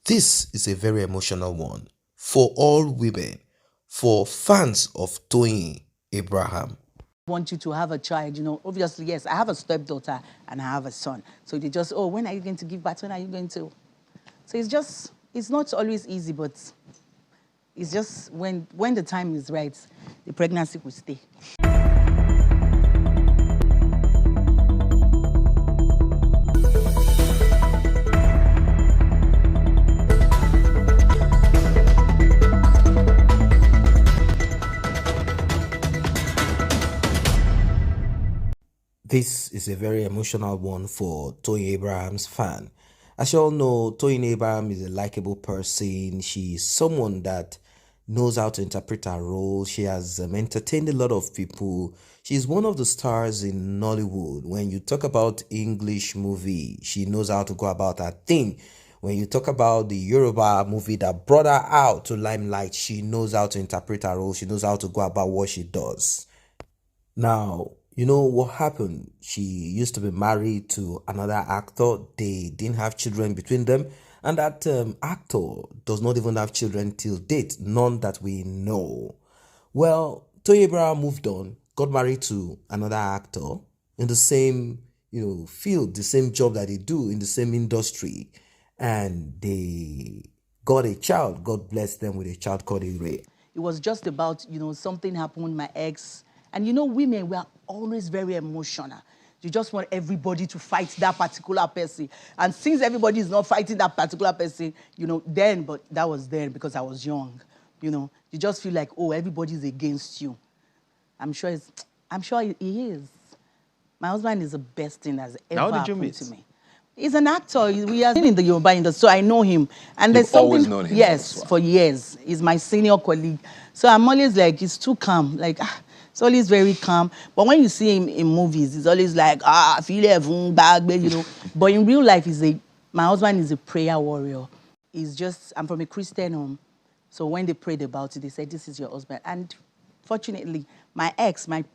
This is a very emotional one for all women, for fans of Toyin Abraham. Want you to have a child, obviously, yes, I have a stepdaughter and I have a son. So they just, oh, when are you going to give birth? When are you going to? So it's not always easy, but it's just when the time is right, the pregnancy will stay. This is a very emotional one for Toyin Abraham's fan. As you all know, Toyin Abraham is a likable person. She's someone that knows how to interpret her role. She has entertained a lot of people. She's one of the stars in Nollywood. When you talk about English movie, she knows how to go about her thing. When you talk about the Yoruba movie that brought her out to limelight, she knows how to interpret her role. She knows how to go about what she does. Now, you know what happened? She used to be married to another actor. They didn't have children between them. And that actor does not even have children till date. None that we know. Well, Toyin Abraham moved on, got married to another actor in the same, field, the same job that they do in the same industry. And they got a child. God bless them with a child called Ray. It was just about, something happened, my ex. And women, we are always very emotional. You just want everybody to fight that particular person. And since everybody is not fighting that particular person, but that was then because I was young. You just feel like, oh, everybody's against you. I'm sure he is. My husband is the best thing that's ever happened to me. He's an actor. We have been in the Yoruba industry, so I know him. And there's something. Always known him. Yes, for years. He's my senior colleague. So I'm always like, he's too calm. Like, it's always very calm. But when you see him in movies, he's always like, But in real life, my husband is a prayer warrior. I'm from a Christian home. So when they prayed about it, they said, this is your husband. And fortunately, my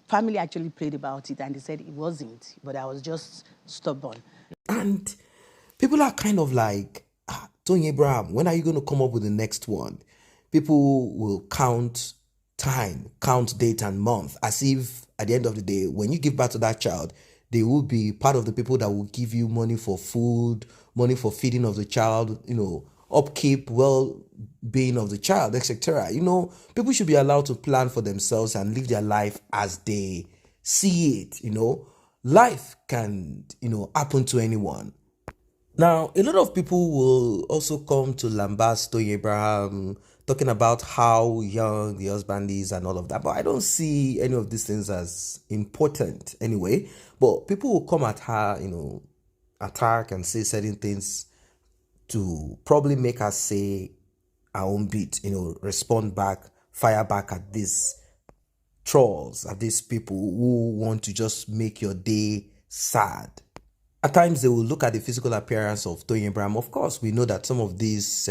family actually prayed about it, and they said it wasn't. But I was just stubborn. And people are kind of like, Toyin Abraham, when are you going to come up with the next one? People will count time, count date and month, as if at the end of the day, when you give birth to that child, they will be part of the people that will give you money for food, money for feeding of the child, upkeep, well-being of the child, etc. People should be allowed to plan for themselves and live their life as they see it. Life can, happen to anyone. Now, a lot of people will also come to lambast Toyin Abraham, talking about how young the husband is and all of that. But I don't see any of these things as important anyway. But people will come at her, attack and say certain things to probably make her say her own bit, respond back, fire back at these trolls, at these people who want to just make your day sad. At times, they will look at the physical appearance of Toyin Abraham. Of course, we know that some of these,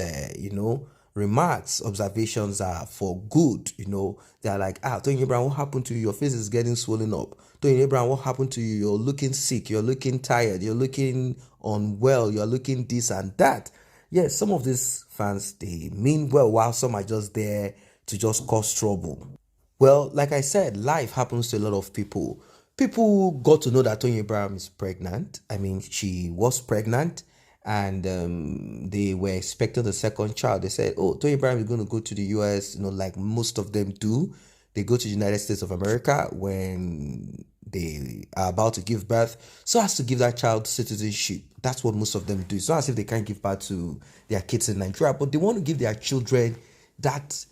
remarks, observations are for good. They are like, Toyin Abraham, what happened to you? Your face is getting swollen up. Toyin Abraham, what happened to you? You're looking sick. You're looking tired. You're looking unwell. You're looking this and that. Yes, some of these fans, they mean well, while some are just there to just cause trouble. Well, like I said, life happens to a lot of people. People got to know that Toyin Abraham is pregnant. I mean, she was pregnant, and they were expecting the second child. They said, oh, Toyin Abraham is going to go to the US, like most of them do. They go to the United States of America when they are about to give birth, so as to give that child citizenship. That's what most of them do. It's not as if they can't give birth to their kids in Nigeria, but they want to give their children that,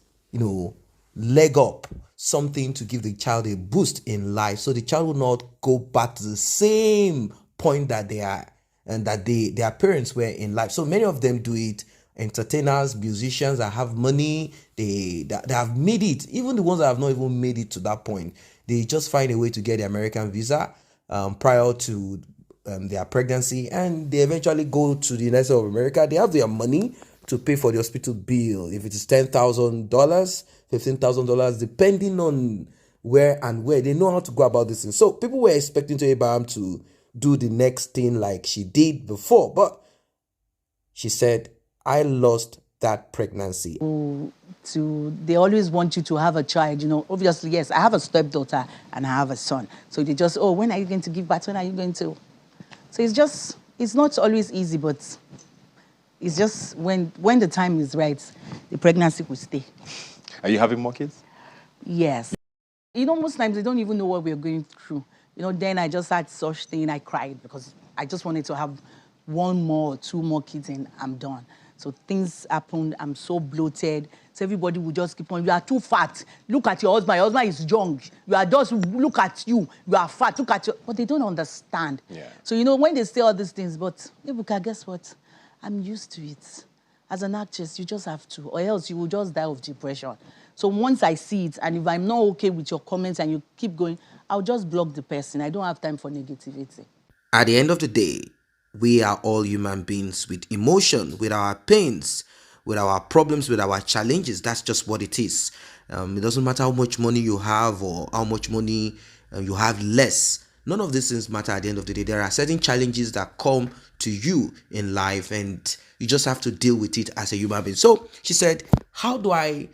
leg up, something to give the child a boost in life, so the child will not go back to the same point that they are and that their parents were in life. So many of them do it. Entertainers, musicians that have money, they have made it. Even the ones that have not even made it to that point, they just find a way to get the American visa prior to their pregnancy, and they eventually go to the United States of America. They have their money to pay for the hospital bill. If it is $10,000, $15,000, depending on where, they know how to go about this thing. So people were expecting to Abraham to do the next thing like she did before, but she said, I lost that pregnancy. They always want you to have a child, obviously. Yes, I have a stepdaughter and I have a son, so they just, oh, when are you going to give birth, when are you going to? So it's not always easy, but it's just when the time is right, the pregnancy will stay. Are you having more kids? Yes. Most times they don't even know what we're going through. Then I just had such thing, I cried because I just wanted to have one more or two more kids and I'm done. So things happened, I'm so bloated. So everybody would just keep on, you are too fat. Look at your husband is young. Look at you, you are fat, look at you. But they don't understand. Yeah. So when they say all these things, but Ebuka, guess what? I'm used to it. As an actress, you just have to, or else you will just die of depression. So once I see it, and if I'm not okay with your comments and you keep going, I'll just block the person. I don't have time for negativity. At the end of the day, we are all human beings with emotion, with our pains, with our problems, with our challenges. That's just what it is. It doesn't matter how much money you have or how much money you have less. None of these things matter at the end of the day. There are certain challenges that come to you in life and you just have to deal with it as a human being. So she said, how do I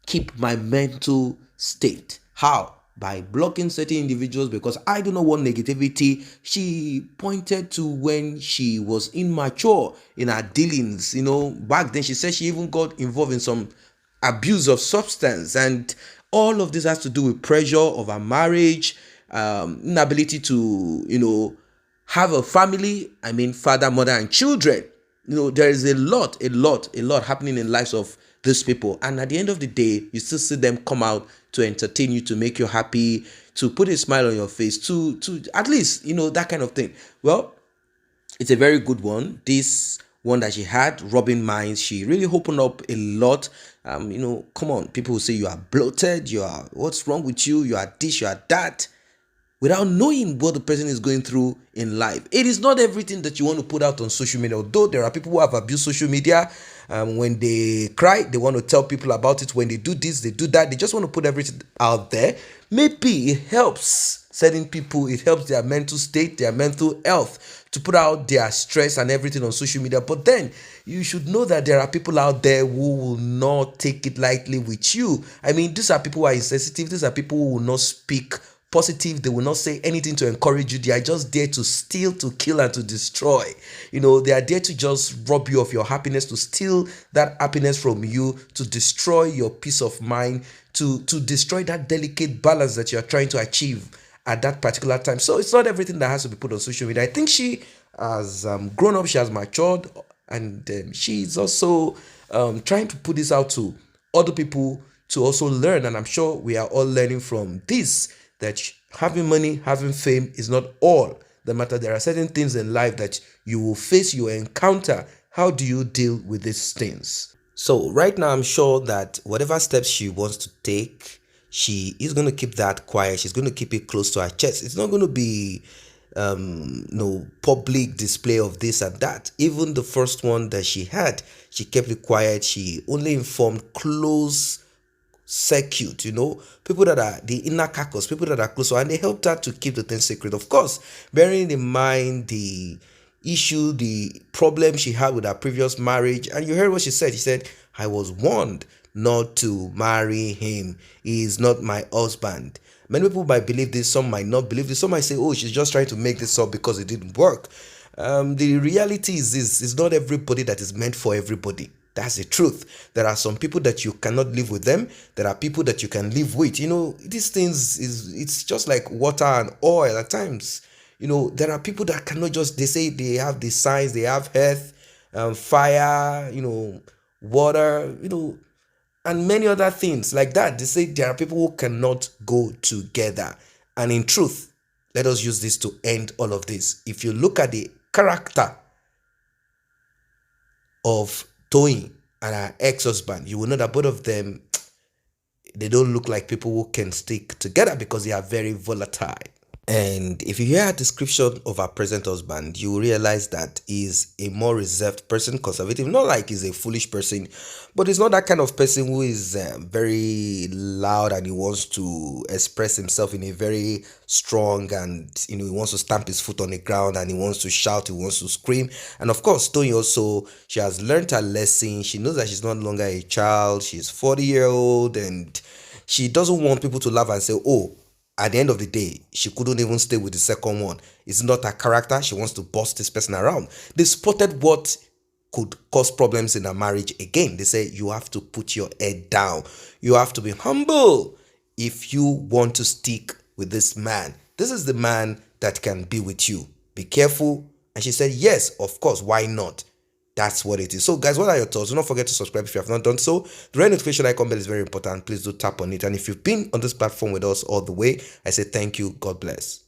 keep my mental state? How? By blocking certain individuals, because I do not want negativity. She pointed to when she was immature in her dealings. Back then she said she even got involved in some abuse of substance, and all of this has to do with pressure of her marriage, inability to have a family. I mean, father, mother, and children. There is a lot happening in lives of these people, and at the end of the day, you still see them come out to entertain you, to make you happy, to put a smile on your face, to at least that kind of thing. Well, it's a very good one. This one that she had, Robin Minds, she really opened up a lot. Come on, people will say you are bloated, what's wrong with you, you are this, you are that, without knowing what the person is going through in life. It is not everything that you want to put out on social media, although there are people who have abused social media. When they cry, they want to tell people about it. When they do this, they do that. They just want to put everything out there. Maybe it helps certain people, it helps their mental state, their mental health, to put out their stress and everything on social media. But then you should know that there are people out there who will not take it lightly with you. I mean, these are people who are insensitive. These are people who will not speak positive. They will not say anything to encourage you. They are just there to steal, to kill, and to destroy. They are there to just rob you of your happiness, to steal that happiness from you, to destroy your peace of mind, to destroy that delicate balance that you are trying to achieve at that particular time. So it's not everything that has to be put on social media. I think she has grown up, she has matured, and she's also trying to put this out to other people to also learn. And I'm sure we are all learning from this, that having money, having fame is not all that matter. There are certain things in life that you will face, you will encounter. How do you deal with these things? So right now, I'm sure that whatever steps she wants to take, she is going to keep that quiet. She's going to keep it close to her chest. It's not going to be no public display of this and that. Even the first one that she had, she kept it quiet. She only informed close circuit, people that are the inner carcass, people that are close, and they helped her to keep the thing secret. Of course, bearing in mind the issue, the problem she had with her previous marriage. And you heard what she said. She said, I was warned not to marry him. He is not my husband. Many people might believe this, some might not believe this. Some might say, oh, she's just trying to make this up because it didn't work. The reality is this: it's not everybody that is meant for everybody. That's the truth. There are some people that you cannot live with them. There are people that you can live with. These things it's just like water and oil at times. There are people that cannot just, they say they have the signs, they have earth, fire, water, and many other things like that. They say there are people who cannot go together. And in truth, let us use this to end all of this. If you look at the character of Toyin and her ex-husband, you will know that both of them, they don't look like people who can stick together because they are very volatile. And if you hear a description of her present husband, you will realize that he's a more reserved person, conservative. Not like he's a foolish person, but he's not that kind of person who is very loud and he wants to express himself in a very strong and he wants to stamp his foot on the ground and he wants to shout, he wants to scream. And of course, Tony also, she has learned her lesson. She knows that she's no longer a child. She's 40-year-old and she doesn't want people to laugh and say, oh, at the end of the day, she couldn't even stay with the second one. It's not her character. She wants to boss this person around. They spotted what could cause problems in a marriage again. They say you have to put your head down. You have to be humble if you want to stick with this man. This is the man that can be with you. Be careful. And she said, yes, of course. Why not? That's what it is. So, guys, what are your thoughts? Do not forget to subscribe if you have not done so. The red notification icon bell is very important. Please do tap on it. And if you've been on this platform with us all the way, I say thank you. God bless.